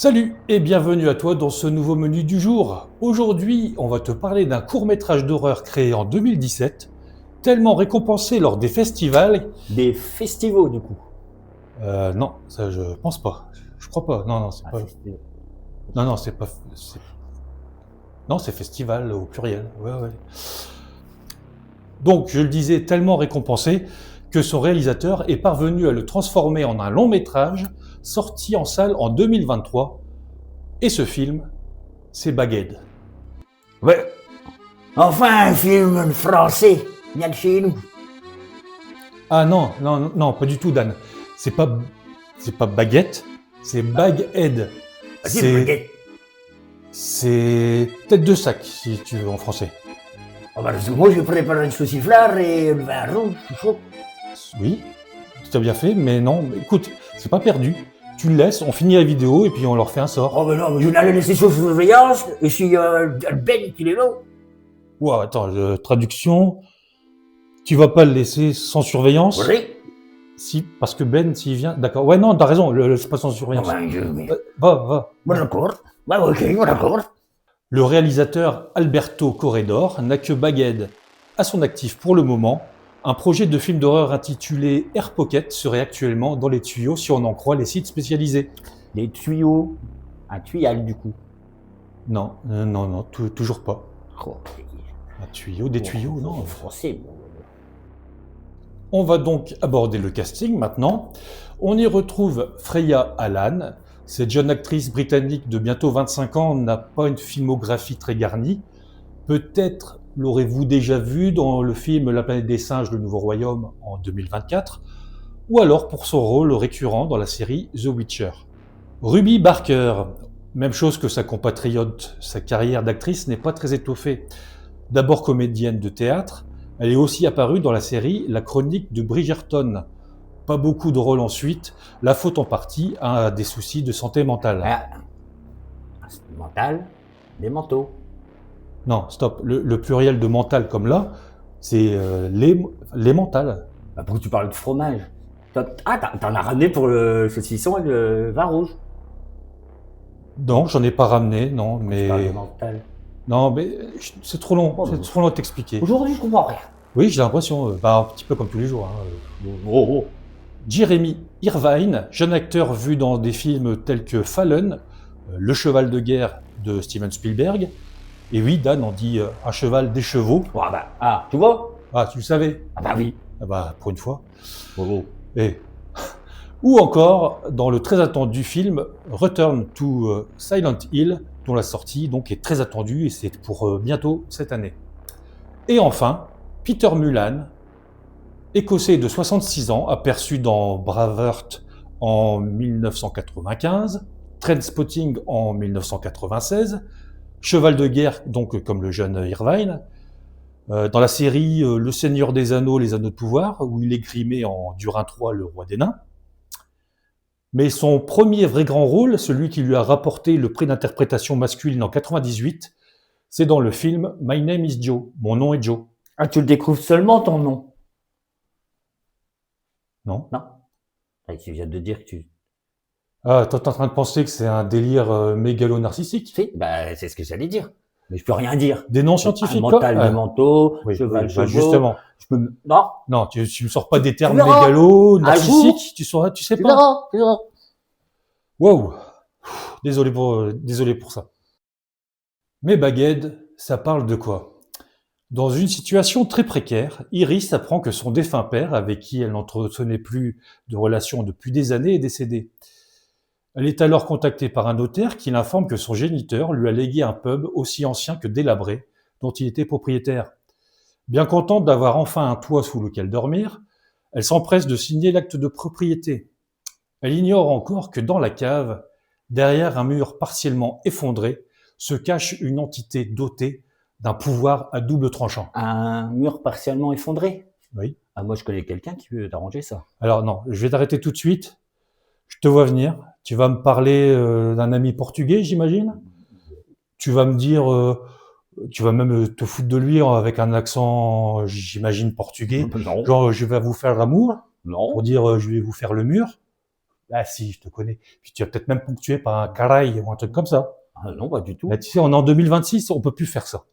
Salut et bienvenue à toi dans ce nouveau menu du jour. Aujourd'hui, on va te parler d'un court-métrage d'horreur créé en 2017, tellement récompensé lors des festivals. Des festivals, du coup. Non, ça je pense pas. Je crois pas. Non, c'est pas. Festival. Non, c'est pas. Non, c'est festival au pluriel. Ouais. Donc, je le disais, tellement récompensé que son réalisateur est parvenu à le transformer en un long métrage sorti en salle en 2023. Et ce film, c'est Baguette. Ouais. Enfin, un film français. Bien de chez nous. Ah non, pas du tout, Dan. C'est pas baguette, c'est Baghead. Baguette. C'est tête de sac, si tu veux, en français. Moi, je prépare un sauciflard et le vin rouge, c'est chaud. Oui, tu as bien fait, mais non, écoute, c'est pas perdu. Tu le laisses, on finit la vidéo et puis on leur fait un sort. Oh, mais non, mais je n'allais laisser sous surveillance, et si Ben qui est là. Ouah, attends, traduction. Tu vas pas le laisser sans surveillance? Oui. Si, parce que Ben, s'il vient. D'accord, ouais, non, t'as raison, c'est pas sans surveillance. Va. Bon, d'accord. Bah, ok, bon, d'accord. Le réalisateur Alberto Corredor n'a que Baguette à son actif pour le moment. Un projet de film d'horreur intitulé Air Pocket serait actuellement dans les tuyaux si on en croit les sites spécialisés. Des tuyaux. Un tuyal, du coup. Non, toujours pas. Oh, Un tuyau, des tuyaux, non. Français, bon. On va donc aborder le casting maintenant. On y retrouve Freya Allan. Cette jeune actrice britannique de bientôt 25 ans n'a pas une filmographie très garnie. Peut-être l'aurez-vous déjà vue dans le film La planète des singes, le nouveau royaume en 2024, ou alors pour son rôle récurrent dans la série The Witcher. Ruby Barker, même chose que sa compatriote, sa carrière d'actrice n'est pas très étoffée. D'abord comédienne de théâtre, elle est aussi apparue dans la série La chronique de Bridgerton. Pas beaucoup de rôles ensuite, la faute en partie à des soucis de santé mentale. Mental, des manteaux. Non, stop, le pluriel de mental comme là, c'est les mentales. Bah, pourquoi tu parles de fromage? T'en as ramené pour le saucisson et le vin rouge. Non, j'en ai pas ramené, non, mais... Tu parles de mental. Non, mais c'est trop long, c'est trop long à t'expliquer. Aujourd'hui, je comprends rien. Oui, j'ai l'impression, un petit peu comme tous les jours. Oh. Jeremy Irvine, jeune acteur vu dans des films tels que Fallen, Le cheval de guerre de Steven Spielberg, et oui, Dan, on dit un cheval des chevaux. Tu vois? Ah, tu le savais? Ah bah oui. Ah bah, pour une fois. Oh. Et... Ou encore dans le très attendu film Return to Silent Hill, dont la sortie donc est très attendue et c'est pour bientôt cette année. Et enfin, Peter Mullan, écossais de 66 ans, aperçu dans Braveheart en 1995, Trainspotting en 1996, Cheval de guerre, donc comme le jeune Irvine, dans la série Le Seigneur des Anneaux, les Anneaux de pouvoir, où il est grimé en Durin III, le roi des nains. Mais son premier vrai grand rôle, celui qui lui a rapporté le prix d'interprétation masculine en 98, c'est dans le film My Name is Joe, Mon nom est Joe. Ah, tu le découvres seulement ton nom? Non. Tu viens de dire que tu... Ah, t'es en train de penser que c'est un délire mégalo-narcissique? Si, bah, c'est ce que j'allais dire. Mais je peux rien dire. Des noms scientifiques, mental, de manteau, cheval, bah, justement. Non, tu me sors pas des termes mégalo, narcissiques, tu sais pas. Tu verras. Wow. Désolé pour ça. Mais Baguette, ça parle de quoi? Dans une situation très précaire, Iris apprend que son défunt père, avec qui elle n'entretenait plus de relation depuis des années, est décédé. Elle est alors contactée par un notaire qui l'informe que son géniteur lui a légué un pub aussi ancien que délabré, dont il était propriétaire. Bien contente d'avoir enfin un toit sous lequel dormir, elle s'empresse de signer l'acte de propriété. Elle ignore encore que dans la cave, derrière un mur partiellement effondré, se cache une entité dotée d'un pouvoir à double tranchant. Un mur partiellement effondré? Oui. Ah, moi, je connais quelqu'un qui veut t'arranger ça. Alors non, je vais t'arrêter tout de suite. Je te vois venir. Tu vas me parler d'un ami portugais, j'imagine. Tu vas me dire, tu vas même te foutre de lui avec un accent, j'imagine, portugais. Non. Genre, je vais vous faire l'amour. Non. Pour dire, je vais vous faire le mur. Ah si, je te connais. Puis tu as peut-être même ponctué par un caraï ou un truc comme ça. Ah non, pas du tout. Là, tu sais, on est en 2026, on peut plus faire ça.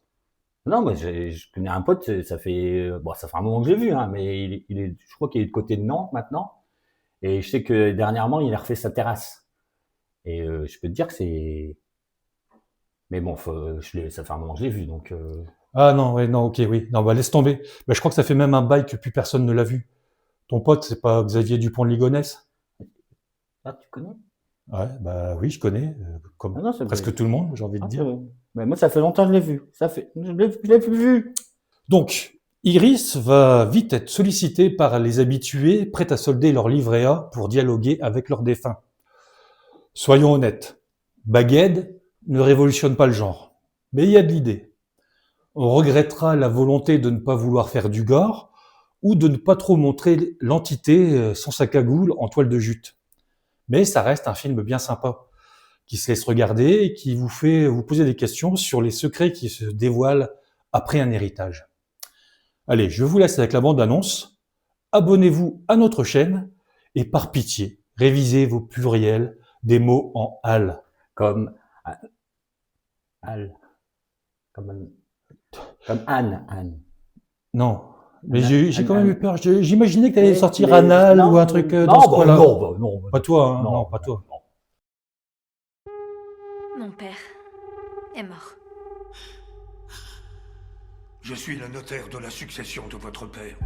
Non, mais je connais un pote, ça fait un moment que j'ai vu, hein, mais je crois qu'il est de côté de Nantes maintenant. Et je sais que dernièrement, il a refait sa terrasse. Et je peux te dire que c'est. Mais bon, ça fait un moment que je l'ai vu, donc. Ah non, ouais, non, ok, oui. Non, bah laisse tomber. Bah, je crois que ça fait même un bail que plus personne ne l'a vu. Ton pote, c'est pas Xavier Dupont de Ligonnès? Ah, tu connais? Ouais, bah oui, je connais, comme Ah non, c'est presque tout le monde, j'ai envie de Ah, dire. mais moi, ça fait longtemps que je l'ai vu. Je l'ai vu. Donc, Iris va vite être sollicitée par les habitués prêts à solder leur livret A pour dialoguer avec leurs défunts. Soyons honnêtes, Baguette ne révolutionne pas le genre, mais il y a de l'idée. On regrettera la volonté de ne pas vouloir faire du gore ou de ne pas trop montrer l'entité sans sa cagoule en toile de jute. Mais ça reste un film bien sympa, qui se laisse regarder et qui vous fait vous poser des questions sur les secrets qui se dévoilent après un héritage. Allez, je vous laisse avec la bande-annonce. Abonnez-vous à notre chaîne et par pitié, révisez vos pluriels des mots en al. Comme. Al. Comme Anne. Non, mais Anne, j'ai quand Anne, même eu peur. J'imaginais que tu allais sortir mais- anal non, ou un truc non, dans ce bah, coin-là. non. Pas toi, hein, Non, non, pas toi. non. Mon père est mort. Je suis le notaire de la succession de votre père.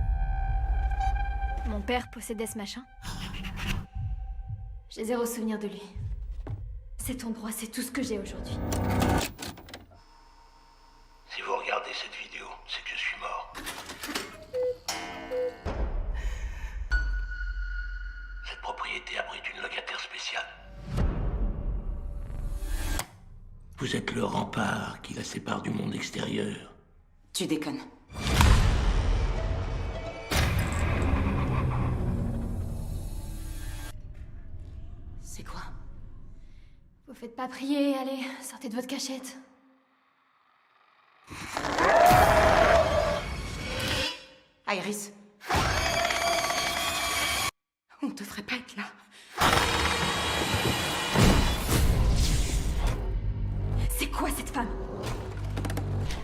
Mon père possédait ce machin. J'ai zéro souvenir de lui. Cet endroit, c'est tout ce que j'ai aujourd'hui. Si vous regardez cette vidéo, c'est que je suis mort. Cette propriété abrite une locataire spéciale. Vous êtes le rempart qui la sépare du monde extérieur. Tu déconnes. C'est quoi? Vous faites pas prier, allez, sortez de votre cachette. Iris? On devrait pas être là. C'est quoi cette femme?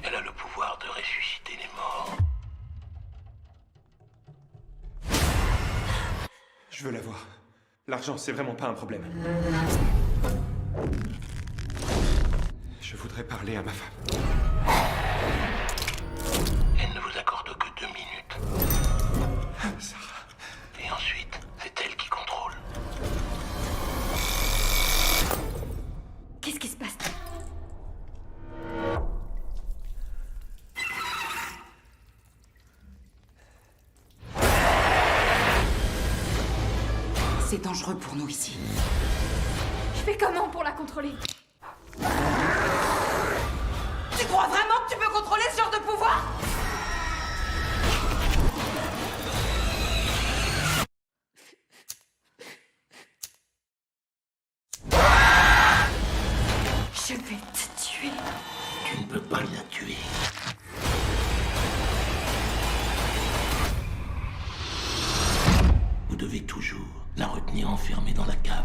Elle a le pouvoir de ressusciter les morts. Je veux la voir. L'argent, c'est vraiment pas un problème. Je voudrais parler à ma femme. Elle ne vous accorde que 2 minutes. Sarah. Et ensuite, c'est elle qui contrôle. Qu'est-ce qui se passe? C'est dangereux pour nous ici. Je fais comment pour la contrôler? Tu crois vraiment que tu peux contrôler ce genre de pouvoir? Je vais te tuer. Tu ne peux pas la tuer. Vous devez toujours la retenir enfermée dans la cave.